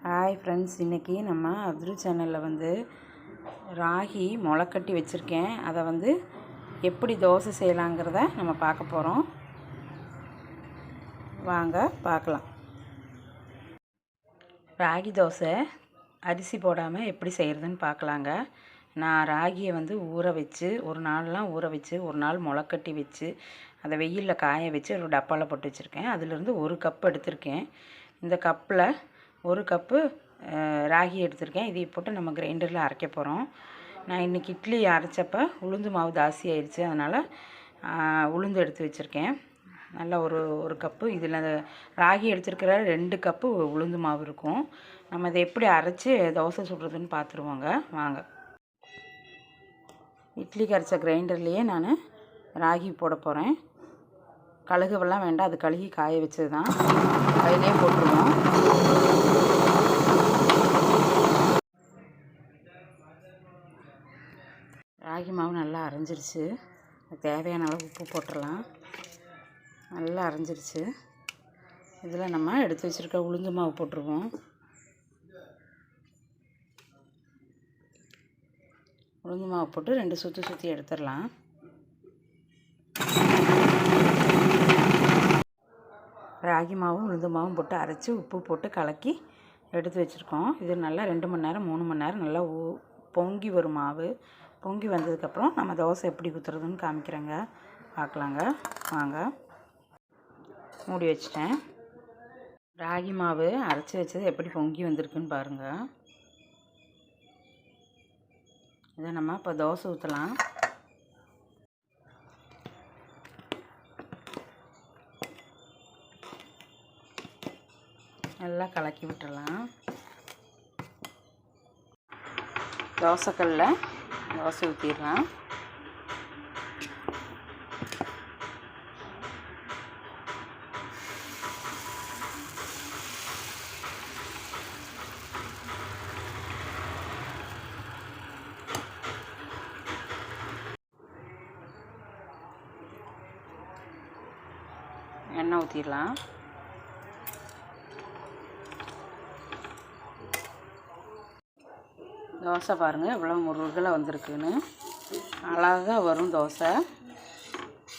Hi friends, இன்றைக்கி நம்ம அப்துல் சேனலில் வந்து ராகி முளைக்கட்டி வச்சுருக்கேன். அதை எப்படி தோசை செய்யலாங்கிறத நம்ம பார்க்க போகிறோம். வாங்க பார்க்கலாம். ராகி தோசை அரிசி போடாமல் எப்படி செய்கிறதுன்னு பார்க்கலாங்க. நான் ராகியை ஊற வச்சு ஒரு நாள்லாம் ஊற வச்சு ஒரு நாள் முளைக்கட்டி வச்சு அதை வெயிலில் காய வச்சு ஒரு டப்பாவில் போட்டு வச்சுருக்கேன். அதிலிருந்து ஒரு கப் எடுத்திருக்கேன். இந்த கப்பில் ஒரு கப்பு ராகி எடுத்திருக்கேன். இதை போட்டு நம்ம கிரைண்டரில் அரைக்க போகிறோம். நான் இன்றைக்கி இட்லி அரைச்சப்போ உளுந்து மாவு தாசி ஆயிடுச்சு, அதனால் உளுந்து எடுத்து வச்சுருக்கேன். நல்லா ஒரு கப்பு இதில் ராகி எடுத்துருக்கிற 2 கப்பு உளுந்து மாவு இருக்கும். நம்ம இதை எப்படி அரைச்சி தோசை சுடுறதுன்னு பார்த்துருவோங்க. வாங்க. இட்லிக்கு அரைச்ச கிரைண்டர்லேயே நான் ராகி போட போகிறேன். கழுகுவெல்லாம் வேண்டாம், அது கழுகி காய வச்சது தான். அதிலே போட்டுருவோம். ராகி மாவு நல்லா அரைஞ்சிருச்சு. தேவையான அளவு உப்பு போட்டுடலாம். நல்லா அரைஞ்சிருச்சு. இதில் நம்ம எடுத்து வச்சுருக்க உளுந்து மாவு போட்டுருவோம். உளுந்து மாவு போட்டு 2 சுற்றி எடுத்துடலாம். ராகி மாவும் உளுந்து மாவும் போட்டு அரைச்சி உப்பு போட்டு கலக்கி எடுத்து வச்சுருக்கோம். இது நல்லா 2 மணி நேரம் 3 மணி நேரம் நல்லா பொங்கி வரும் மாவு. பொங்கி வந்ததுக்கப்புறம் நம்ம தோசை எப்படி ஊற்றுறதுன்னு காமிக்கிறேங்க. பார்க்கலாங்க. வாங்க. மூடி வச்சிட்டேன். ராகி மாவு அரைச்சி வச்சது எப்படி பொங்கி வந்திருக்குன்னு பாருங்கள். இதை நம்ம இப்போ தோசை ஊற்றலாம். நல்லா கலக்கி விட்டுடலாம். தோசைக்கல்லில் தோசை ஊற்றிடலாம். எண்ணெய் ஊற்றிடலாம். தோசை பாருங்கள் எவ்வளோ முருகலாக வந்திருக்குன்னு. அழகாக வரும் தோசை,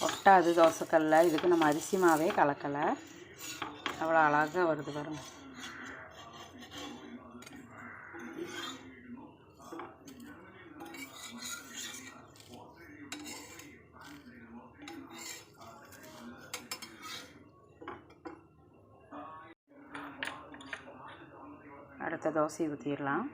ஒட்டாது தோசைக்கல்ல. இதுக்கு நம்ம அரிசி மாவே கலக்கலை, அவ்வளோ அழகாக வருது பாருங்கள். அடுத்த தோசையை ஊற்றிடலாம்.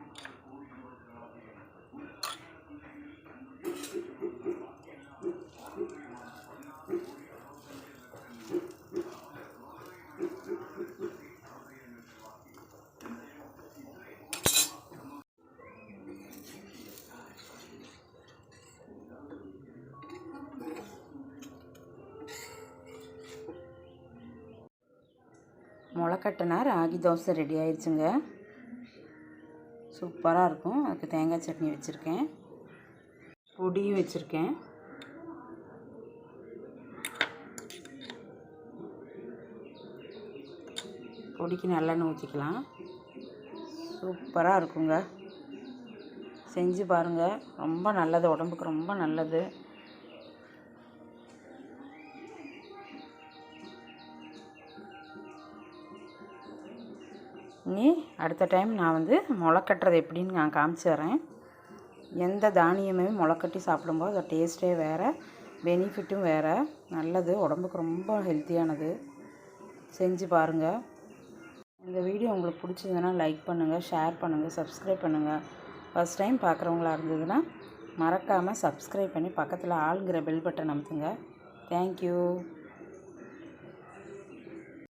முளைக்கட்டினா ராகி தோசை ரெடி ஆயிடுச்சுங்க. சூப்பராக இருக்கும். அதுக்கு தேங்காய் சட்னி வச்சுருக்கேன், பொடியும் வச்சுருக்கேன். பொடிக்கு நல்லெண்ணெய் ஊற்றிக்கலாம். சூப்பராக இருக்குங்க. செஞ்சு பாருங்கள். ரொம்ப நல்லது, உடம்புக்கு ரொம்ப நல்லது. இனி அடுத்த டைம் நான் முளைக்கட்டுறது எப்படின்னு நான் காமிச்சு தரேன். எந்த தானியமே முளைக்கட்டி சாப்பிடும்போது அது டேஸ்ட்டே வேறு, பெனிஃபிட்டும் வேறு. நல்லது, உடம்புக்கு ரொம்ப ஹெல்த்தியானது. செஞ்சு பாருங்கள். இந்த வீடியோ உங்களுக்கு பிடிச்சதுன்னா லைக் பண்ணுங்கள், ஷேர் பண்ணுங்கள், சப்ஸ்கிரைப் பண்ணுங்கள். ஃபஸ்ட் டைம் பார்க்குறவங்களா இருந்ததுன்னா மறக்காமல் சப்ஸ்கிரைப் பண்ணி பக்கத்தில் ஆளுங்கிற பெல் பட்டன் அமுத்துங்க. தேங்க்யூ.